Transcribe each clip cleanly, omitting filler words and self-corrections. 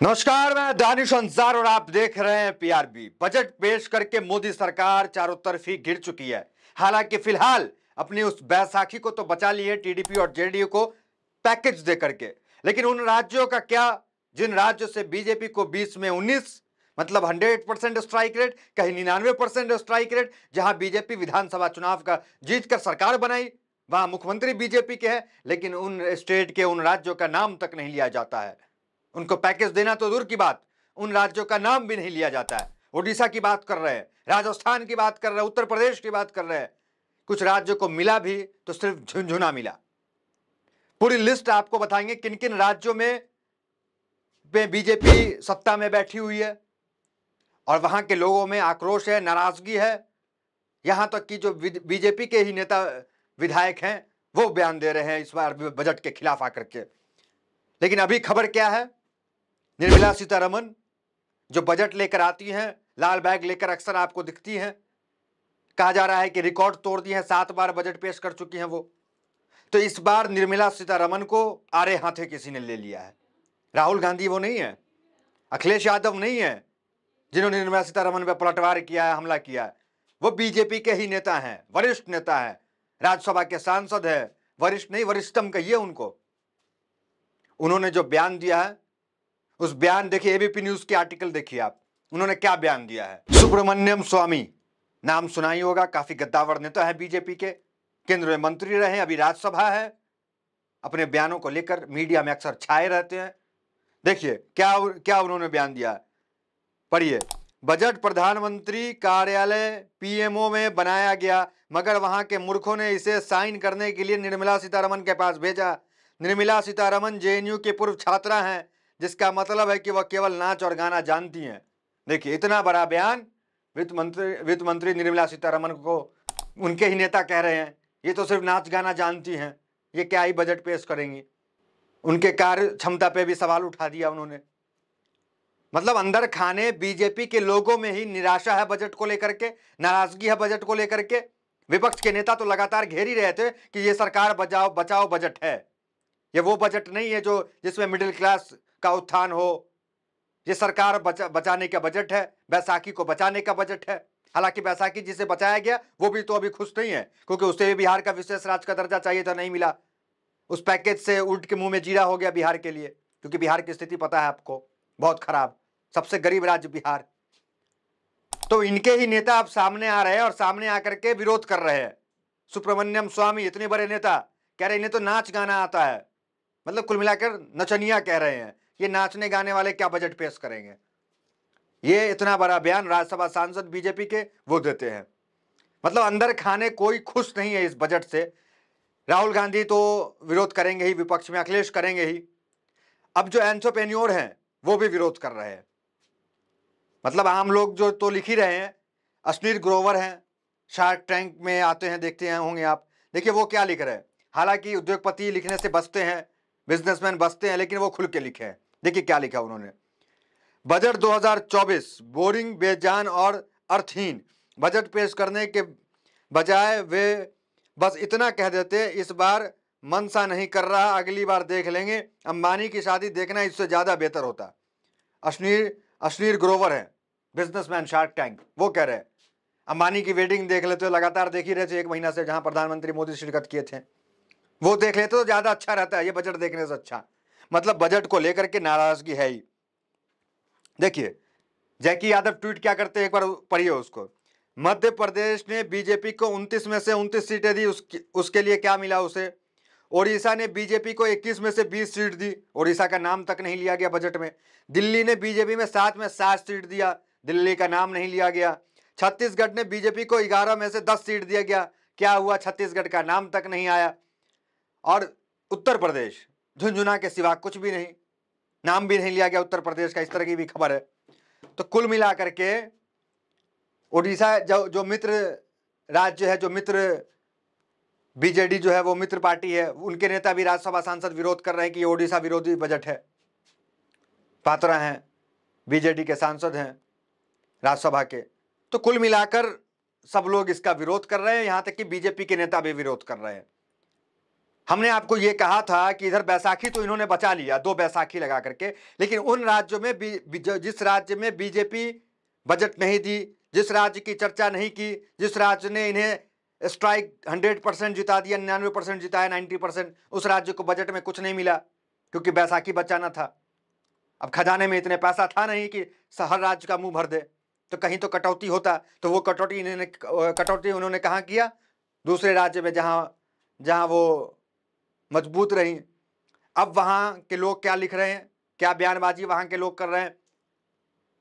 नमस्कार, मैं दानिश अंसार और आप देख रहे हैं पीआरबी। बजट पेश करके मोदी सरकार चारों तरफ ही घिर चुकी है। हालांकि फिलहाल अपनी उस बैसाखी को तो बचा ली है टीडीपी और जेडीयू को पैकेज दे करके, लेकिन उन राज्यों का क्या जिन राज्यों से बीजेपी को 20 में 19 मतलब 100% स्ट्राइक रेट, कहीं 99% स्ट्राइक रेट, जहां बीजेपी विधानसभा चुनाव का जीत कर सरकार बनाई वहां मुख्यमंत्री बीजेपी के हैं, लेकिन उन स्टेट के उन राज्यों का नाम तक नहीं लिया जाता है। उनको पैकेज देना तो दूर की बात, उन राज्यों का नाम भी नहीं लिया जाता है। ओडिशा की बात कर रहे हैं, राजस्थान की बात कर रहे हैं, उत्तर प्रदेश की बात कर रहे हैं। कुछ राज्यों को मिला भी तो सिर्फ झुंझुना मिला। पूरी लिस्ट आपको बताएंगे किन किन राज्यों में बीजेपी सत्ता में बैठी हुई है और वहां के लोगों में आक्रोश है, नाराजगी है। यहां तक कि जो बीजेपी के ही नेता विधायक हैं वो बयान दे रहे हैं इस बार बजट के खिलाफ आकर के। लेकिन अभी खबर क्या है? निर्मला सीतारमण जो बजट लेकर आती हैं, लाल बैग लेकर अक्सर आपको दिखती हैं। कहा जा रहा है कि रिकॉर्ड तोड़ दिए हैं, 7 बार बजट पेश कर चुकी हैं वो। तो इस बार निर्मला सीतारमण को आड़े हाथे किसी ने ले लिया है। राहुल गांधी वो नहीं है, अखिलेश यादव नहीं है जिन्होंने निर्मला सीतारमण पर पलटवार किया है, हमला किया है। वो बीजेपी के ही नेता हैं, वरिष्ठ नेता है, राज्यसभा के सांसद है। वरिष्ठ नहीं, वरिष्ठतम कहिए उनको। उन्होंने जो बयान दिया है, उस बयान देखिए, एबीपी न्यूज के आर्टिकल देखिए आप, उन्होंने क्या बयान दिया है। सुब्रमण्यम स्वामी नाम सुना ही होगा, काफी गद्दावर नेता है बीजेपी के, केंद्र में मंत्री रहे, अभी राज्यसभा है। अपने बयानों को लेकर मीडिया में अक्सर छाए रहते हैं। देखिए क्या क्या उन्होंने बयान दिया, पढ़िए। बजट प्रधानमंत्री कार्यालय पीएमओ में बनाया गया, मगर वहां के मूर्खों ने इसे साइन करने के लिए निर्मला सीतारमण के पास भेजा। निर्मला सीतारमण जेएनयू के पूर्व छात्रा हैं, जिसका है कि वह केवल नाच और गाना जानती हैं। देखिए इतना बड़ा बयान वित्त मंत्री निर्मला सीतारमण को उनके ही नेता कह रहे हैं ये तो सिर्फ नाच गाना जानती हैं, ये क्या ही बजट पेश करेंगी। उनके कार्य क्षमता पे भी सवाल उठा दिया उन्होंने। मतलब अंदर खाने बीजेपी के लोगों में ही निराशा है बजट को लेकर के, नाराजगी है बजट को लेकर के। विपक्ष के नेता तो लगातार घेर ही रहे थे कि ये सरकार बचाओ बचाओ बजट है, ये वो बजट नहीं है जो जिसमें मिडिल क्लास का उत्थान हो। ये सरकार बचाने का बजट है, बैसाखी को बचाने का बजट है। हालांकि बैसाखी जिसे बचाया गया वो भी तो अभी खुश नहीं है, क्योंकि उसे भी बिहार का विशेष राज्य का दर्जा चाहिए था, नहीं मिला। उस पैकेज से उल्ट के मुंह में जीरा हो गया बिहार के लिए, क्योंकि बिहार की स्थिति पता है आपको, बहुत खराब, सबसे गरीब राज्य बिहार। तो इनके ही नेता अब सामने आ रहे हैं और सामने आकर के विरोध कर रहे हैं। सुब्रमण्यम स्वामी इतने बड़े नेता कह रहे इन्हें तो नाच गाना आता है, मतलब कुल मिलाकर नचनिया कह रहे हैं, ये नाचने गाने वाले क्या बजट पेश करेंगे। ये इतना बड़ा बयान राज्यसभा सांसद बीजेपी के वो देते हैं। मतलब अंदर खाने कोई खुश नहीं है इस बजट से। राहुल गांधी तो विरोध करेंगे ही, विपक्ष में अखिलेश करेंगे ही। अब जो एंटरप्रेन्योर हैं वो भी विरोध कर रहे हैं। मतलब आम लोग जो तो लिख ही रहे हैं। अश्लील ग्रोवर हैं, शार्क टैंक में आते हैं, देखते हैं होंगे आप। देखिए वो क्या लिख रहे हैं। हालांकि उद्योगपति लिखने से बचते हैं, बिजनेसमैन बचते हैं, लेकिन वो खुल के लिखे हैं। देखिए क्या लिखा उन्होंने। बजट 2024 बोरिंग, बेजान और अर्थहीन। बजट पेश करने के बजाय वे बस इतना कह देते, इस बार मन सा नहीं कर रहा, अगली बार देख लेंगे, अंबानी की शादी देखना इससे ज्यादा बेहतर होता। अश्लील अश्लील ग्रोवर है, बिजनेसमैन, शार्क टैंक, वो कह रहे हैं अंबानी की वेडिंग देख लेते हो, लगातार देख ही रहे थे 1 महीना से, जहां प्रधानमंत्री मोदी शिरकत किए थे, वो देख लेते तो ज्यादा अच्छा रहता है ये बजट देखने से अच्छा। मतलब बजट को लेकर के नाराजगी है ही। देखिए जैकी यादव ट्वीट क्या करते हैं, एक बार पढ़िए उसको। मध्य प्रदेश ने बीजेपी को 29 में से 29 सीटें दी, उसके लिए क्या मिला उसे। ओडिशा ने बीजेपी को 21 में से 20 सीट दी, ओडिशा का नाम तक नहीं लिया गया बजट में। दिल्ली ने बीजेपी में 7 में 7 सीट दिया, दिल्ली का नाम नहीं लिया गया। छत्तीसगढ़ ने बीजेपी को 11 में से 10 सीट दिया गया, क्या हुआ, छत्तीसगढ़ का नाम तक नहीं आया। और उत्तर प्रदेश झुंझुना के सिवा कुछ भी नहीं, नाम भी नहीं लिया गया उत्तर प्रदेश का, इस तरह की भी खबर है। तो कुल मिलाकर के ओडिशा जो मित्र राज्य है, जो मित्र बीजेडी जो है वो मित्र पार्टी है, उनके नेता भी राज्यसभा सांसद विरोध कर रहे हैं कि ये ओडिशा विरोधी बजट है। पात्रा हैं, बीजेडी के सांसद हैं राज्यसभा के। तो कुल मिलाकर सब लोग इसका विरोध कर रहे हैं, यहां तक कि बीजेपी के नेता भी विरोध कर रहे हैं। हमने आपको ये कहा था कि इधर बैसाखी तो इन्होंने बचा लिया, 2 बैसाखी लगा करके, लेकिन उन राज्यों में जिस राज्य में बीजेपी बजट नहीं दी, जिस राज्य की चर्चा नहीं की, जिस राज्य ने इन्हें स्ट्राइक 100% जिता दिया, 99% जिताया, 90%, उस राज्य को बजट में कुछ नहीं मिला क्योंकि बैसाखी बचाना था। अब खजाने में इतने पैसा था नहीं कि हर राज्य का मुंह भर दे, तो कहीं तो कटौती होता, तो वो कटौती उन्होंने कहाँ किया? दूसरे राज्य में जहां वो मजबूत रही। अब वहां के लोग क्या लिख रहे हैं, क्या बयानबाजी वहां के लोग कर रहे हैं?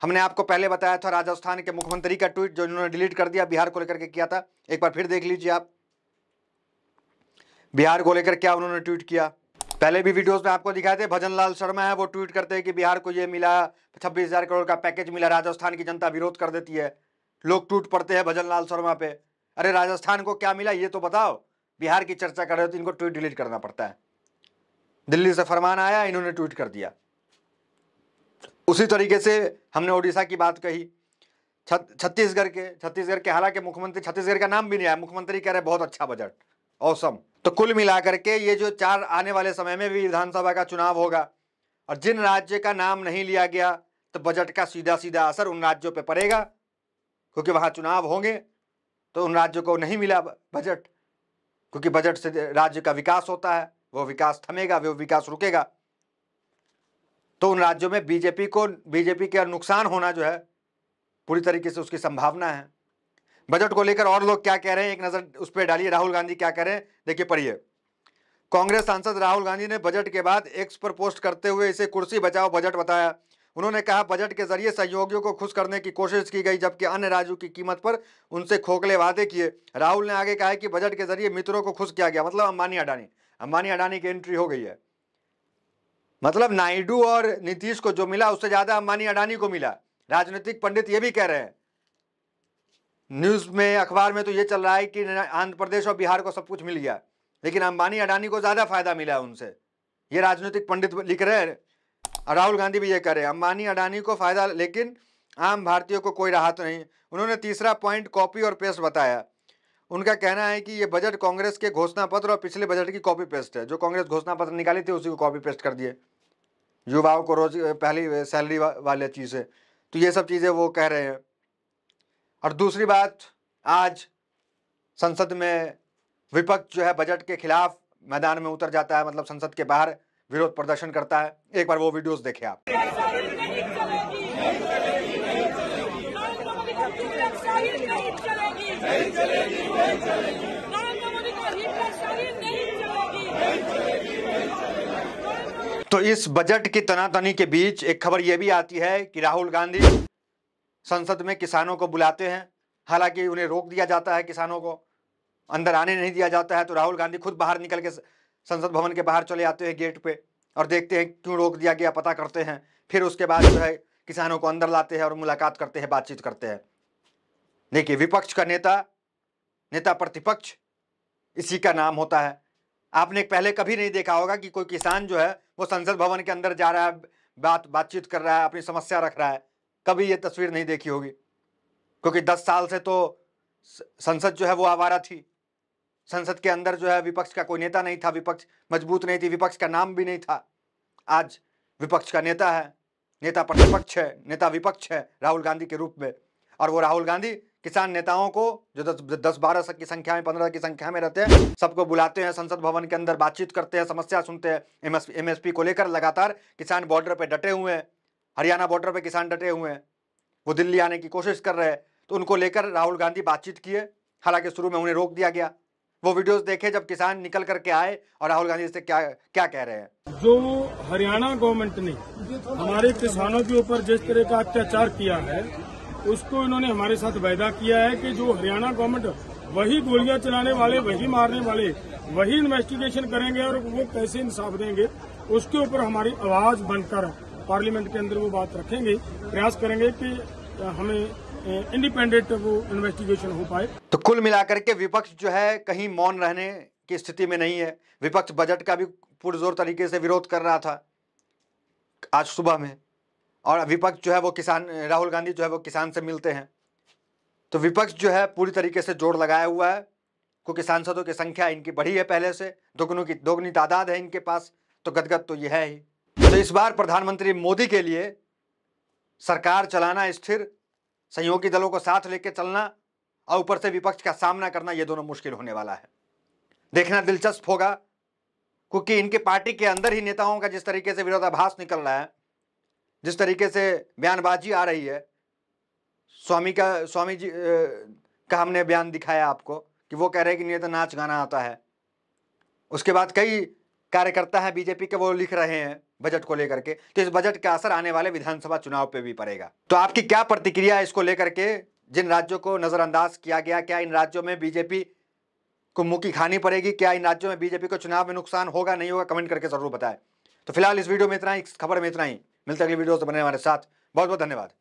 हमने आपको पहले बताया था राजस्थान के मुख्यमंत्री का ट्वीट जो इन्होंने डिलीट कर दिया, बिहार को लेकर के किया था। एक बार फिर देख लीजिए आप, बिहार को लेकर क्या उन्होंने ट्वीट किया। पहले भी वीडियोस में आपको दिखाए थे, भजन लाल शर्मा है, वो ट्वीट करते हैं कि बिहार को ये मिला, 26,000 करोड़ का पैकेज मिला, राजस्थान की जनता विरोध कर देती है। लोग टूट पड़ते हैं भजन लाल शर्मा पे। अरे राजस्थान को क्या मिला ये तो बताओ। बिहार की चर्चा कर रहे हो तो इनको ट्वीट डिलीट करना पड़ता है। दिल्ली से फरमान आया, इन्होंने ट्वीट कर दिया। उसी तरीके से हमने ओडिशा की बात कही, छत्तीसगढ़ के हालांकि मुख्यमंत्री, छत्तीसगढ़ का नाम भी नहीं आया, मुख्यमंत्री कह रहे बहुत अच्छा बजट, औसम। तो कुल मिलाकर के ये जो 4 आने वाले समय में भी विधानसभा का चुनाव होगा और जिन राज्य का नाम नहीं लिया गया तो बजट का सीधा सीधा असर उन राज्यों पे पड़ेगा, क्योंकि वहां चुनाव होंगे तो उन राज्यों को नहीं मिला बजट, क्योंकि बजट से राज्य का विकास होता है, वो विकास थमेगा, वो विकास रुकेगा, तो उन राज्यों में बीजेपी का नुकसान होना जो है पूरी तरीके से उसकी संभावना है। बजट को लेकर और लोग क्या कह रहे हैं, एक नजर उस पर डालिए। राहुल गांधी क्या कह रहे हैं, देखिए, पढ़िए। कांग्रेस सांसद राहुल गांधी ने बजट के बाद एक्स पर पोस्ट करते हुए इसे कुर्सी बचाओ बजट बताया। उन्होंने कहा बजट के जरिए सहयोगियों को खुश करने की कोशिश की गई, जबकि अन्य राज्यों की कीमत पर उनसे खोखले वादे किए। राहुल ने आगे कहा कि बजट के जरिए मित्रों को खुश किया गया, मतलब अंबानी अडानी की एंट्री हो गई है। मतलब नायडू और नीतीश को जो मिला उससे ज्यादा अंबानी अडानी को मिला। राजनीतिक पंडित ये भी कह रहे हैं, न्यूज में, अखबार में तो ये चल रहा है कि आंध्र प्रदेश और बिहार को सब कुछ मिल गया, लेकिन अंबानी अडानी को ज्यादा फायदा मिला उनसे। ये राजनीतिक पंडित लिख रहे हैं। राहुल गांधी भी ये कह रहे हैं अंबानी अडानी को फायदा, लेकिन आम भारतीयों को कोई राहत नहीं। उन्होंने तीसरा पॉइंट कॉपी और पेस्ट बताया। उनका कहना है कि ये बजट कांग्रेस के घोषणा पत्र और पिछले बजट की कॉपी पेस्ट है। जो कांग्रेस घोषणा पत्र निकाली थी उसी को कॉपी पेस्ट कर दिए, युवाओं को रोज पहली सैलरी वाले चीज़ें, तो ये सब चीज़ें वो कह रहे हैं। और दूसरी बात, आज संसद में विपक्ष जो है बजट के खिलाफ मैदान में उतर जाता है, मतलब संसद के बाहर विरोध प्रदर्शन करता है। एक बार वो वीडियोस देखें आप। तो इस बजट की तनातनी के बीच एक खबर यह भी आती है कि राहुल गांधी संसद में किसानों को बुलाते हैं, हालांकि उन्हें रोक दिया जाता है, किसानों को अंदर आने नहीं दिया जाता है। तो राहुल गांधी खुद बाहर निकल के संसद भवन के बाहर चले आते हैं गेट पे और देखते हैं क्यों रोक दिया गया, पता करते हैं। फिर उसके बाद जो है किसानों को अंदर लाते हैं और मुलाकात करते हैं, बातचीत करते हैं। देखिए, विपक्ष का नेता प्रतिपक्ष, इसी का नाम होता है। आपने पहले कभी नहीं देखा होगा कि कोई किसान जो है वो संसद भवन के अंदर जा रहा है, बातचीत कर रहा है, अपनी समस्या रख रहा है। कभी ये तस्वीर नहीं देखी होगी, क्योंकि 10 साल से तो संसद जो है वो आवारा थी। संसद के अंदर जो है विपक्ष का कोई नेता नहीं था, विपक्ष मजबूत नहीं थी, विपक्ष का नाम भी नहीं था। आज विपक्ष का नेता है, नेता प्रतिपक्ष है, नेता विपक्ष है राहुल गांधी के रूप में। और वो राहुल गांधी किसान नेताओं को जो 10-12 की संख्या में, 15 की संख्या में रहते हैं, सबको बुलाते हैं संसद भवन के अंदर, बातचीत करते हैं, समस्या सुनते हैं। एमएसपी को लेकर लगातार किसान बॉर्डर पे डटे हुए हैं, हरियाणा बॉर्डर पे किसान डटे हुए हैं, वो दिल्ली आने की कोशिश कर रहे हैं। तो उनको लेकर राहुल गांधी बातचीत किए, हालांकि शुरू में उन्हें रोक दिया गया। वो वीडियोस देखे जब किसान निकल करके आए और राहुल गांधी से क्या कह रहे हैं। जो हरियाणा गवर्नमेंट ने हमारे किसानों के ऊपर जिस तरह का अत्याचार किया है, उसको इन्होंने हमारे साथ वायदा किया है कि जो हरियाणा गवर्नमेंट वही गोलियां चलाने वाले, वही मारने वाले, वही इन्वेस्टिगेशन करेंगे और वो कैसे इंसाफ देंगे, उसके ऊपर हमारी आवाज बनकर पार्लियामेंट के अंदर वो बात रखेंगे, प्रयास करेंगे कि हमें इंडिपेंडेंट वो इन्वेस्टिगेशन हो पाए। तो कुल मिलाकर के विपक्ष जो है कहीं मौन रहने की स्थिति में नहीं है। विपक्ष बजट का भी पुरजोर तरीके से विरोध कर रहा था आज सुबह में, और विपक्ष जो है वो किसान, राहुल गांधी जो है वो किसान से मिलते हैं। तो विपक्ष जो है पूरी तरीके से जोर लगाया हुआ है क्योंकि सांसदों की संख्या इनकी बढ़ी है पहले से, दोगुनी तादाद है इनके पास, तो गदगद तो यह है ही। तो इस बार प्रधानमंत्री मोदी के लिए सरकार चलाना स्थिर, सहयोगी दलों को साथ लेकर चलना और ऊपर से विपक्ष का सामना करना, ये दोनों मुश्किल होने वाला है। देखना दिलचस्प होगा, क्योंकि इनके पार्टी के अंदर ही नेताओं का जिस तरीके से विरोधाभास निकल रहा है, जिस तरीके से बयानबाजी आ रही है, स्वामी जी का हमने बयान दिखाया आपको कि वो कह रहे हैं कि नहीं तो नाच गाना आता है। उसके बाद कई कार्यकर्ता हैं बीजेपी के, वो लिख रहे हैं बजट को लेकर के, तो इस बजट का असर आने वाले विधानसभा चुनाव पे भी पड़ेगा। तो आपकी क्या प्रतिक्रिया है इसको लेकर के? जिन राज्यों को नजरअंदाज किया गया, क्या इन राज्यों में बीजेपी को मुक्की खानी पड़ेगी? क्या इन राज्यों में बीजेपी को चुनाव में नुकसान होगा, नहीं होगा? कमेंट करके जरूर बताएं। तो फिलहाल इस वीडियो में इतना ही, इस खबर में इतना ही। मिलते अगली वीडियो से बने हमारे साथ। बहुत बहुत धन्यवाद।